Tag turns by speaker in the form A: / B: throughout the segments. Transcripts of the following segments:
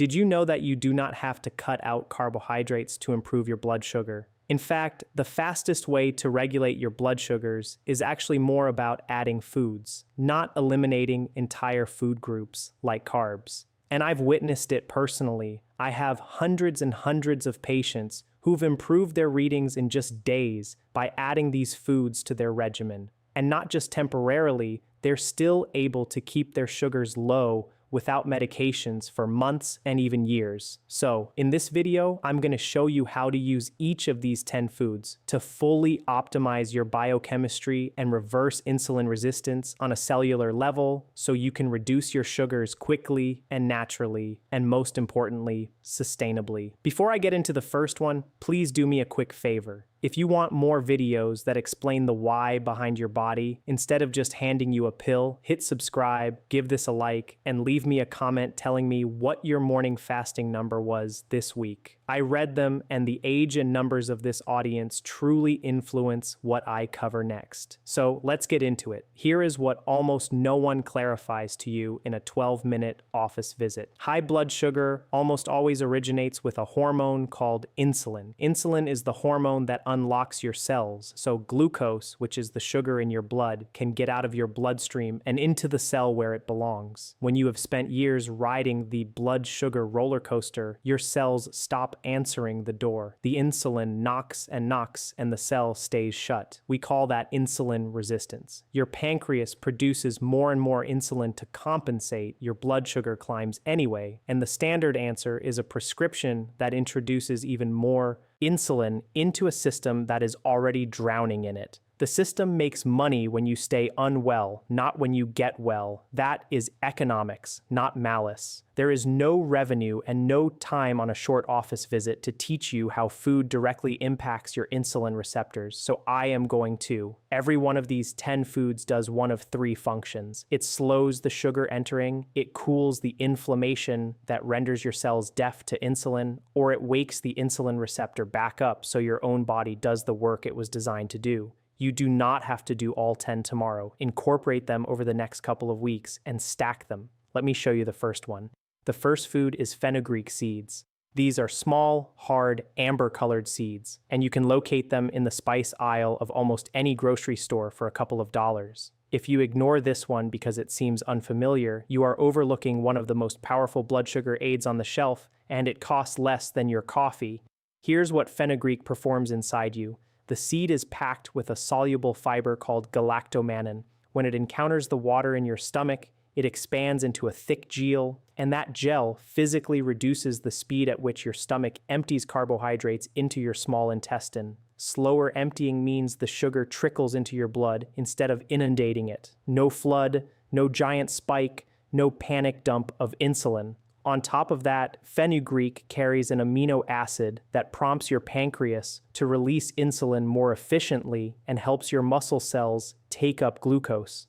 A: Did you know that you do not have to cut out carbohydrates to improve your blood sugar? In fact, the fastest way to regulate your blood sugars is actually more about adding foods, not eliminating entire food groups like carbs. And I've witnessed it personally. I have hundreds and hundreds of patients who've improved their readings in just days by adding these foods to their regimen. And not just temporarily, they're still able to keep their sugars low without medications for months and even years. So, in this video, I'm going to show you how to use each of these 10 foods to fully optimize your biochemistry and reverse insulin resistance on a cellular level so you can reduce your sugars quickly and naturally, and most importantly, sustainably. Before I get into the first one, please do me a quick favor. If you want more videos that explain the why behind your body, instead of just handing you a pill, hit subscribe, give this a like, and leave me a comment telling me what your morning fasting number was this week. I read them, and the age and numbers of this audience truly influence what I cover next. So let's get into it. Here is what almost no one clarifies to you in a 12-minute office visit. High blood sugar almost always originates with a hormone called insulin. Insulin is the hormone that unlocks your cells, so glucose, which is the sugar in your blood, can get out of your bloodstream and into the cell where it belongs. When you have spent years riding the blood sugar roller coaster, your cells stop answering the door. The insulin knocks and the cell stays shut. We call that insulin resistance. Your pancreas produces more and more insulin to compensate. Your blood sugar climbs anyway, and the standard answer is a prescription that introduces even more insulin into a system that is already drowning in it. The system makes money when you stay unwell, not when you get well. That is economics, not malice. There is no revenue and no time on a short office visit to teach you how food directly impacts your insulin receptors, so I am going to. Every one of these 10 foods does one of 3 functions. It slows the sugar entering, it cools the inflammation that renders your cells deaf to insulin, or it wakes the insulin receptor back up so your own body does the work it was designed to do. You do not have to do all 10 tomorrow. Incorporate them over the next couple of weeks and stack them. Let me show you the first one. The first food is fenugreek seeds. These are small, hard, amber-colored seeds, and you can locate them in the spice aisle of almost any grocery store for a couple of dollars. If you ignore this one because it seems unfamiliar, you are overlooking one of the most powerful blood sugar aids on the shelf, and it costs less than your coffee. Here's what fenugreek performs inside you. The seed is packed with a soluble fiber called galactomannan. When it encounters the water in your stomach, it expands into a thick gel, and that gel physically reduces the speed at which your stomach empties carbohydrates into your small intestine. Slower emptying means the sugar trickles into your blood instead of inundating it. No flood, no giant spike, no panic dump of insulin. On top of that, fenugreek carries an amino acid that prompts your pancreas to release insulin more efficiently and helps your muscle cells take up glucose.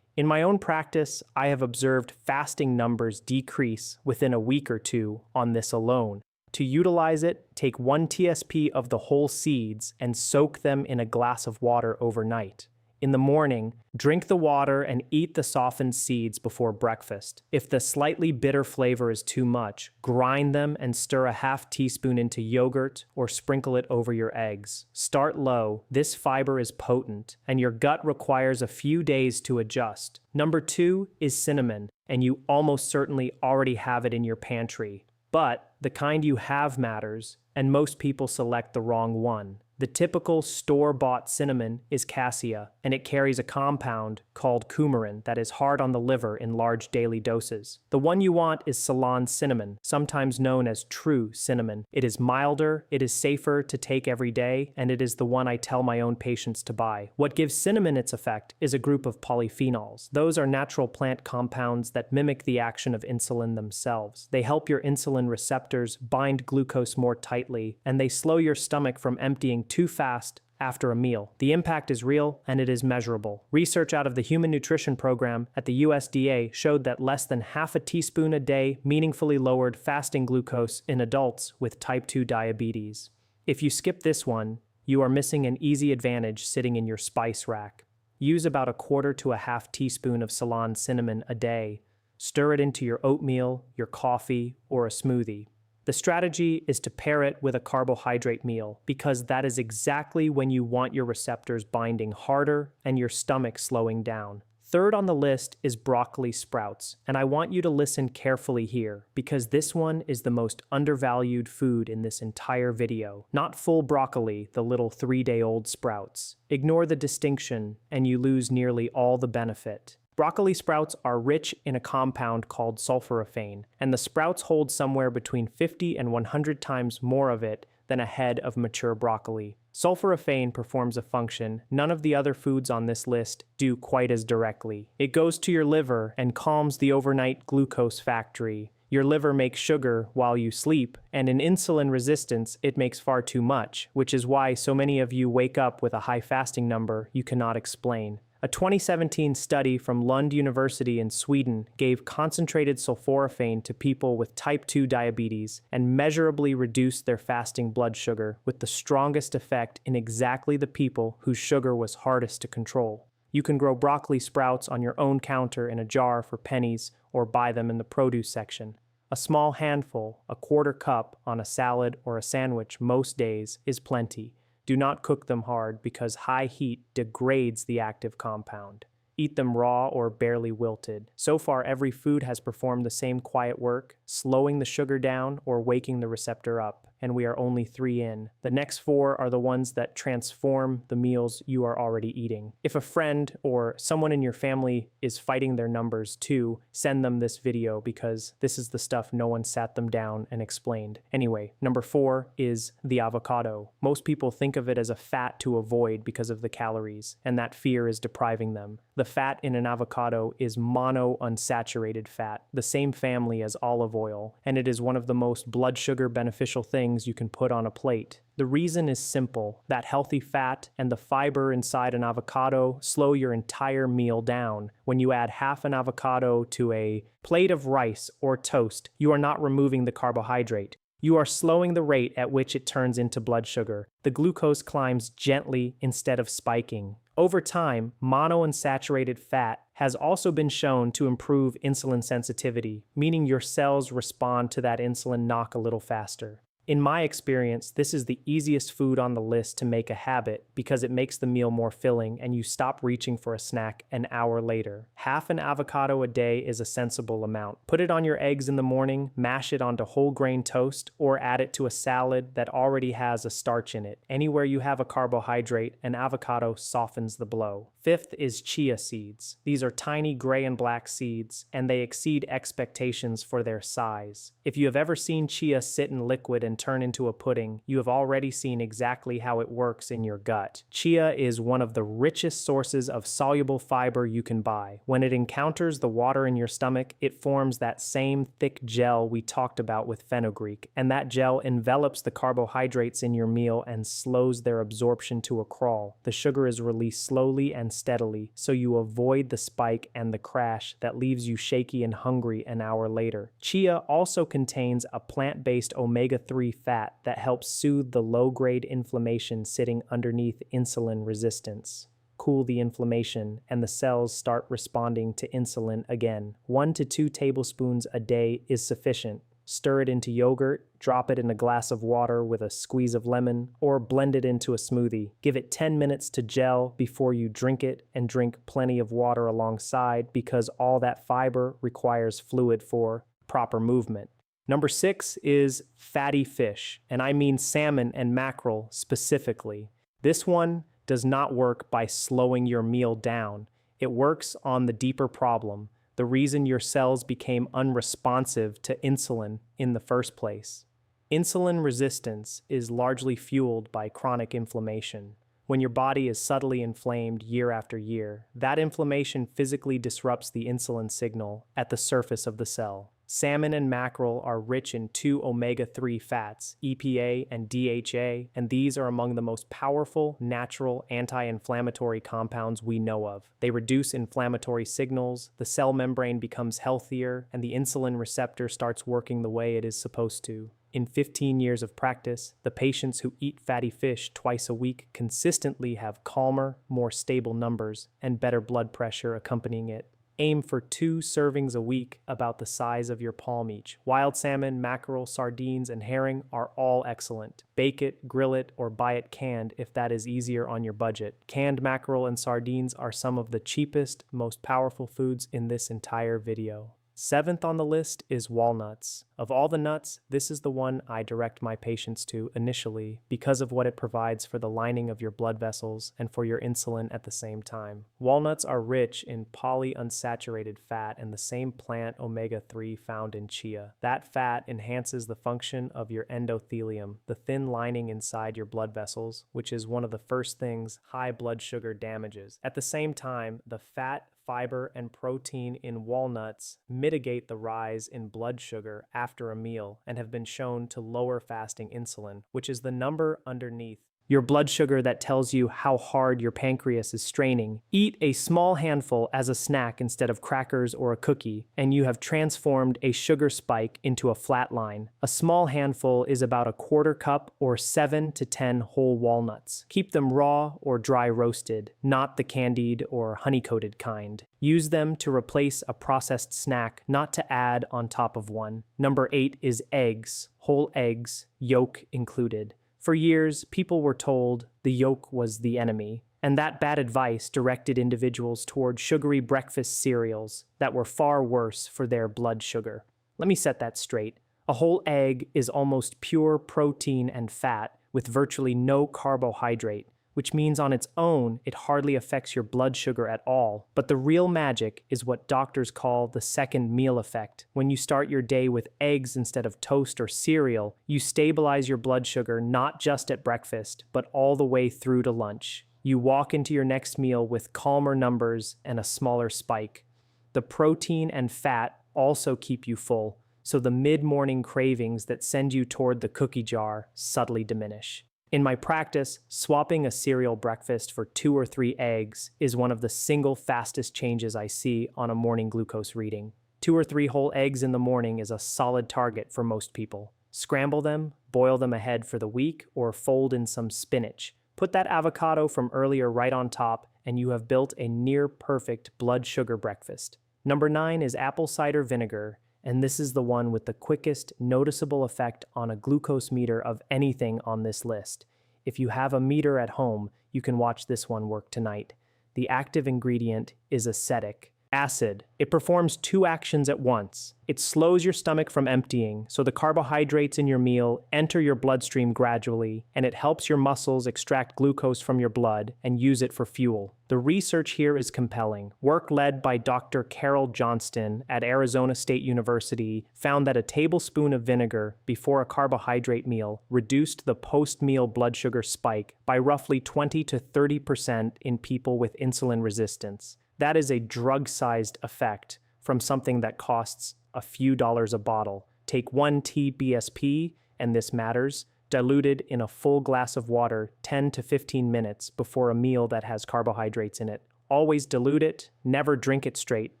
A: In my own practice, I have observed fasting numbers decrease within a week or two on this alone. To utilize it, take 1 TSP of the whole seeds and soak them in a glass of water overnight. In the morning, drink the water and eat the softened seeds before breakfast. If the slightly bitter flavor is too much, grind them and stir a half teaspoon into yogurt or sprinkle it over your eggs. Start low. This fiber is potent, and your gut requires a few days to adjust. Number 2 is cinnamon, and you almost certainly already have it in your pantry. But the kind you have matters, and most people select the wrong one. The typical store-bought cinnamon is cassia, and it carries a compound called coumarin that is hard on the liver in large daily doses. The one you want is Ceylon cinnamon, sometimes known as true cinnamon. It is milder, it is safer to take every day, and it is the one I tell my own patients to buy. What gives cinnamon its effect is a group of polyphenols. Those are natural plant compounds that mimic the action of insulin themselves. They help your insulin receptors bind glucose more tightly, and they slow your stomach from emptying too fast after a meal. The impact is real and it is measurable. Research out of the Human Nutrition Program at the USDA showed that less than half a teaspoon a day meaningfully lowered fasting glucose in adults with type 2 diabetes. If you skip this one, you are missing an easy advantage sitting in your spice rack. Use about 1/4 to a half teaspoon of Ceylon cinnamon a day. Stir it into your oatmeal, your coffee, or a smoothie. The strategy is to pair it with a carbohydrate meal because that is exactly when you want your receptors binding harder and your stomach slowing down. Third on the list is broccoli sprouts, and I want you to listen carefully here because this one is the most undervalued food in this entire video. Not full broccoli, the little 3-day-old sprouts. Ignore the distinction and you lose nearly all the benefit. Broccoli sprouts are rich in a compound called sulforaphane, and the sprouts hold somewhere between 50 and 100 times more of it than a head of mature broccoli. Sulforaphane performs a function none of the other foods on this list do quite as directly. It goes to your liver and calms the overnight glucose factory. Your liver makes sugar while you sleep, and in insulin resistance, it makes far too much, which is why so many of you wake up with a high fasting number you cannot explain. A 2017 study from Lund University in Sweden gave concentrated sulforaphane to people with type 2 diabetes and measurably reduced their fasting blood sugar with the strongest effect in exactly the people whose sugar was hardest to control. You can grow broccoli sprouts on your own counter in a jar for pennies or buy them in the produce section. A small handful, a quarter cup, on a salad or a sandwich most days is plenty. Do not cook them hard because high heat degrades the active compound. Eat them raw or barely wilted. So far, every food has performed the same quiet work, slowing the sugar down or waking the receptor up, and we are only 3 in. The next 4 are the ones that transform the meals you are already eating. If a friend or someone in your family is fighting their numbers too, send them this video because this is the stuff no one sat them down and explained. Anyway, number 4 is the avocado. Most people think of it as a fat to avoid because of the calories, and that fear is depriving them. The fat in an avocado is monounsaturated fat, the same family as olive oil, and it is one of the most blood sugar beneficial things you can put on a plate. The reason is simple. That healthy fat and the fiber inside an avocado slow your entire meal down. When you add half an avocado to a plate of rice or toast, you are not removing the carbohydrate. You are slowing the rate at which it turns into blood sugar. The glucose climbs gently instead of spiking. Over time, monounsaturated fat has also been shown to improve insulin sensitivity, meaning your cells respond to that insulin knock a little faster. In my experience, this is the easiest food on the list to make a habit because it makes the meal more filling and you stop reaching for a snack an hour later. Half an avocado a day is a sensible amount. Put it on your eggs in the morning, mash it onto whole grain toast, or add it to a salad that already has a starch in it. Anywhere you have a carbohydrate, an avocado softens the blow. Fifth is chia seeds. These are tiny gray and black seeds, and they exceed expectations for their size. If you have ever seen chia sit in liquid and turn into a pudding, you have already seen exactly how it works in your gut. Chia is one of the richest sources of soluble fiber you can buy. When it encounters the water in your stomach, it forms that same thick gel we talked about with fenugreek, and that gel envelops the carbohydrates in your meal and slows their absorption to a crawl. The sugar is released slowly and steadily, so you avoid the spike and the crash that leaves you shaky and hungry an hour later. Chia also contains a plant-based omega-3 fat that helps soothe the low-grade inflammation sitting underneath insulin resistance. Cool the inflammation, and the cells start responding to insulin again. 1 to 2 tablespoons a day is sufficient. Stir it into yogurt, drop it in a glass of water with a squeeze of lemon, or blend it into a smoothie. Give it 10 minutes to gel before you drink it, and drink plenty of water alongside because all that fiber requires fluid for proper movement. Number 6 is fatty fish, and I mean salmon and mackerel specifically. This one does not work by slowing your meal down. It works on the deeper problem, the reason your cells became unresponsive to insulin in the first place. Insulin resistance is largely fueled by chronic inflammation. When your body is subtly inflamed year after year, that inflammation physically disrupts the insulin signal at the surface of the cell. Salmon and mackerel are rich in 2 omega-3 fats, EPA and DHA, and these are among the most powerful natural anti-inflammatory compounds we know of. They reduce inflammatory signals, the cell membrane becomes healthier, and the insulin receptor starts working the way it is supposed to. In 15 years of practice, the patients who eat fatty fish twice a week consistently have calmer, more stable numbers and better blood pressure accompanying it. Aim for 2 servings a week, about the size of your palm each. Wild salmon, mackerel, sardines, and herring are all excellent. Bake it, grill it, or buy it canned if that is easier on your budget. Canned mackerel and sardines are some of the cheapest, most powerful foods in this entire video. 7th on the list is walnuts. Of all the nuts, this is the one I direct my patients to initially because of what it provides for the lining of your blood vessels and for your insulin at the same time. Walnuts are rich in polyunsaturated fat and the same plant omega-3 found in chia. That fat enhances the function of your endothelium, the thin lining inside your blood vessels, which is one of the first things high blood sugar damages. At the same time, the fat, fiber, and protein in walnuts mitigate the rise in blood sugar after a meal and have been shown to lower fasting insulin, which is the number underneath your blood sugar that tells you how hard your pancreas is straining. Eat a small handful as a snack instead of crackers or a cookie, and you have transformed a sugar spike into a flat line. A small handful is about a quarter cup or 7 to 10 whole walnuts. Keep them raw or dry roasted, not the candied or honey-coated kind. Use them to replace a processed snack, not to add on top of one. Number 8 is eggs, whole eggs, yolk included. For years, people were told the yolk was the enemy, and that bad advice directed individuals toward sugary breakfast cereals that were far worse for their blood sugar. Let me set that straight. A whole egg is almost pure protein and fat with virtually no carbohydrate, which means on its own, it hardly affects your blood sugar at all. But the real magic is what doctors call the second meal effect. When you start your day with eggs instead of toast or cereal, you stabilize your blood sugar not just at breakfast, but all the way through to lunch. You walk into your next meal with calmer numbers and a smaller spike. The protein and fat also keep you full, so the mid-morning cravings that send you toward the cookie jar subtly diminish. In my practice, swapping a cereal breakfast for 2 or 3 eggs is one of the single fastest changes I see on a morning glucose reading. 2 or 3 whole eggs in the morning is a solid target for most people. Scramble them, boil them ahead for the week, or fold in some spinach. Put that avocado from earlier right on top, and you have built a near-perfect blood sugar breakfast. Number 9 is apple cider vinegar, and this is the one with the quickest noticeable effect on a glucose meter of anything on this list. If you have a meter at home, you can watch this one work tonight. The active ingredient is acetic acid. It performs 2 actions at once. It slows your stomach from emptying, so the carbohydrates in your meal enter your bloodstream gradually, and it helps your muscles extract glucose from your blood and use it for fuel. The research here is compelling. Work led by Dr. Carol Johnston at Arizona State University found that a tablespoon of vinegar before a carbohydrate meal reduced the post-meal blood sugar spike by roughly 20 to 30% in people with insulin resistance. That is a drug-sized effect from something that costs a few dollars a bottle. Take 1 TBSP, and this matters, diluted in a full glass of water 10 to 15 minutes before a meal that has carbohydrates in it. Always dilute it, never drink it straight,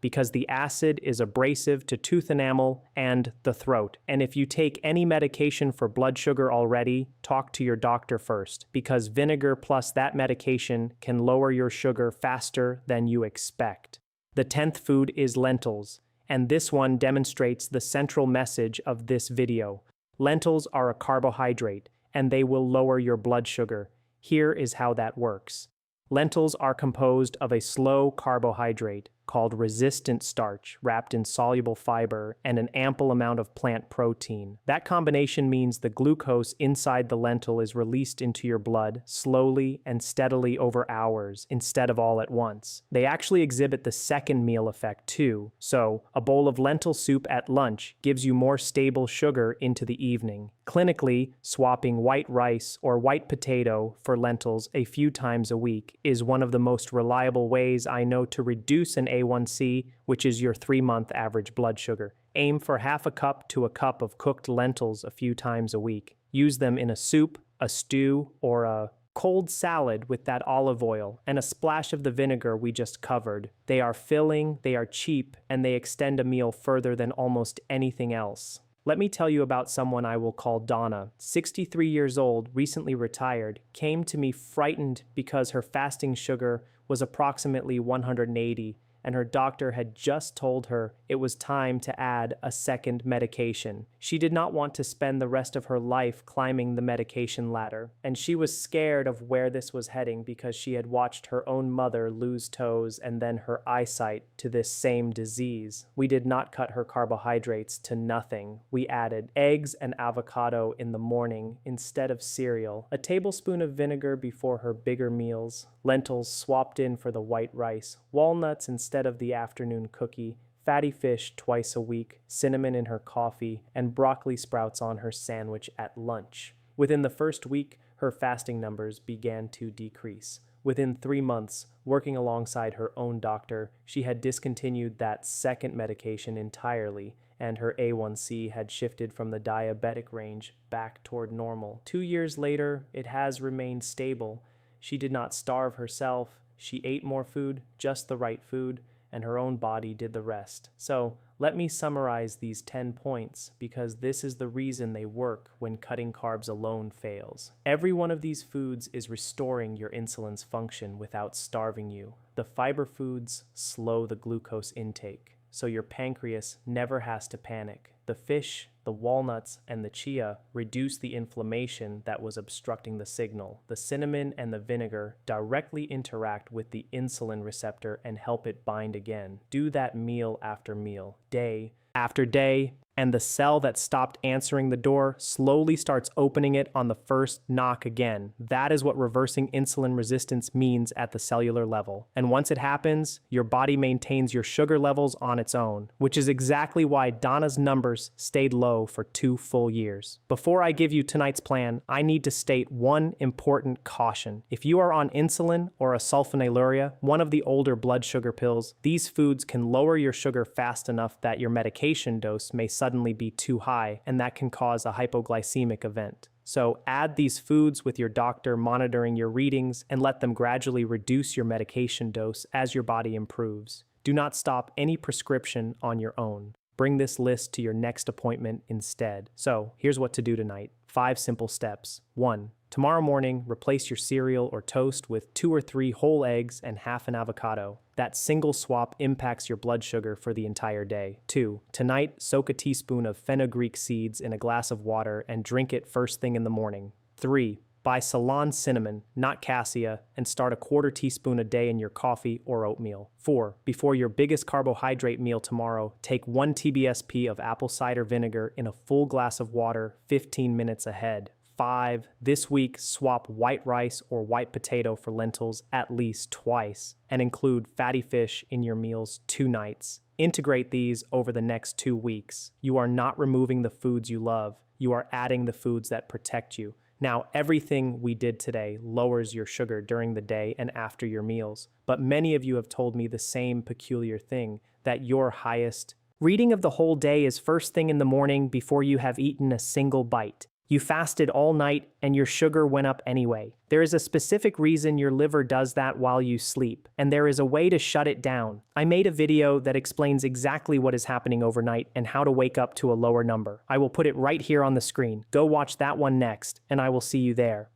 A: because the acid is abrasive to tooth enamel and the throat. And if you take any medication for blood sugar already, talk to your doctor first, because vinegar plus that medication can lower your sugar faster than you expect. The 10th food is lentils, and this one demonstrates the central message of this video. Lentils are a carbohydrate, and they will lower your blood sugar. Here is how that works. Lentils are composed of a slow carbohydrate called resistant starch wrapped in soluble fiber and an ample amount of plant protein. That combination means the glucose inside the lentil is released into your blood slowly and steadily over hours instead of all at once. They actually exhibit the second meal effect too, so a bowl of lentil soup at lunch gives you more stable sugar into the evening. Clinically, swapping white rice or white potato for lentils a few times a week is one of the most reliable ways I know to reduce an A1C, which is your 3-month average blood sugar. Aim for half a cup to a cup of cooked lentils a few times a week. Use them in a soup, a stew, or a cold salad with that olive oil and a splash of the vinegar we just covered. They are filling, they are cheap, and they extend a meal further than almost anything else. Let me tell you about someone I will call Donna. 63 years old, recently retired, came to me frightened because her fasting sugar was approximately 180, and her doctor had just told her it was time to add a second medication. She did not want to spend the rest of her life climbing the medication ladder, and she was scared of where this was heading because she had watched her own mother lose toes and then her eyesight to this same disease. We did not cut her carbohydrates to nothing. We added eggs and avocado in the morning instead of cereal, a tablespoon of vinegar before her bigger meals, lentils swapped in for the white rice, walnuts instead of the afternoon cookie, fatty fish twice a week, cinnamon in her coffee, and broccoli sprouts on her sandwich at lunch. Within the first week, her fasting numbers began to decrease. Within 3 months, working alongside her own doctor, she had discontinued that second medication entirely, and her A1C had shifted from the diabetic range back toward normal. 2 years later, it has remained stable. She did not starve herself. She ate more food, just the right food, and her own body did the rest. So, let me summarize these 10 points because this is the reason they work when cutting carbs alone fails. Every one of these foods is restoring your insulin's function without starving you. The fiber foods slow the glucose intake, so your pancreas never has to panic. The fish, the walnuts, and the chia reduce the inflammation that was obstructing the signal. The cinnamon and the vinegar directly interact with the insulin receptor and help it bind again. Do that meal after meal, day after day, and the cell that stopped answering the door slowly starts opening it on the first knock again. That is what reversing insulin resistance means at the cellular level. And once it happens, your body maintains your sugar levels on its own, which is exactly why Donna's numbers stayed low for 2 full years. Before I give you tonight's plan, I need to state one important caution. If you are on insulin or a sulfonylurea, one of the older blood sugar pills, these foods can lower your sugar fast enough that your medication dose may suddenly be too high, and that can cause a hypoglycemic event. So add these foods with your doctor monitoring your readings and let them gradually reduce your medication dose as your body improves. Do not stop any prescription on your own. Bring this list to your next appointment instead. So here's what to do tonight. 5 simple steps. 1. Tomorrow morning, replace your cereal or toast with 2 or 3 whole eggs and half an avocado. That single swap impacts your blood sugar for the entire day. 2. Tonight, soak a teaspoon of fenugreek seeds in a glass of water and drink it first thing in the morning. 3. Buy Ceylon cinnamon, not cassia, and start a 1/4 teaspoon a day in your coffee or oatmeal. 4. Before your biggest carbohydrate meal tomorrow, take 1 TBSP of apple cider vinegar in a full glass of water 15 minutes ahead. 5. This week, swap white rice or white potato for lentils at least twice, and include fatty fish in your meals 2 nights. Integrate these over the next 2 weeks. You are not removing the foods you love. You are adding the foods that protect you. Now, everything we did today lowers your sugar during the day and after your meals, but many of you have told me the same peculiar thing, that your highest reading of the whole day is first thing in the morning before you have eaten a single bite. You fasted all night and your sugar went up anyway. There is a specific reason your liver does that while you sleep, and there is a way to shut it down. I made a video that explains exactly what is happening overnight and how to wake up to a lower number. I will put it right here on the screen. Go watch that one next, and I will see you there.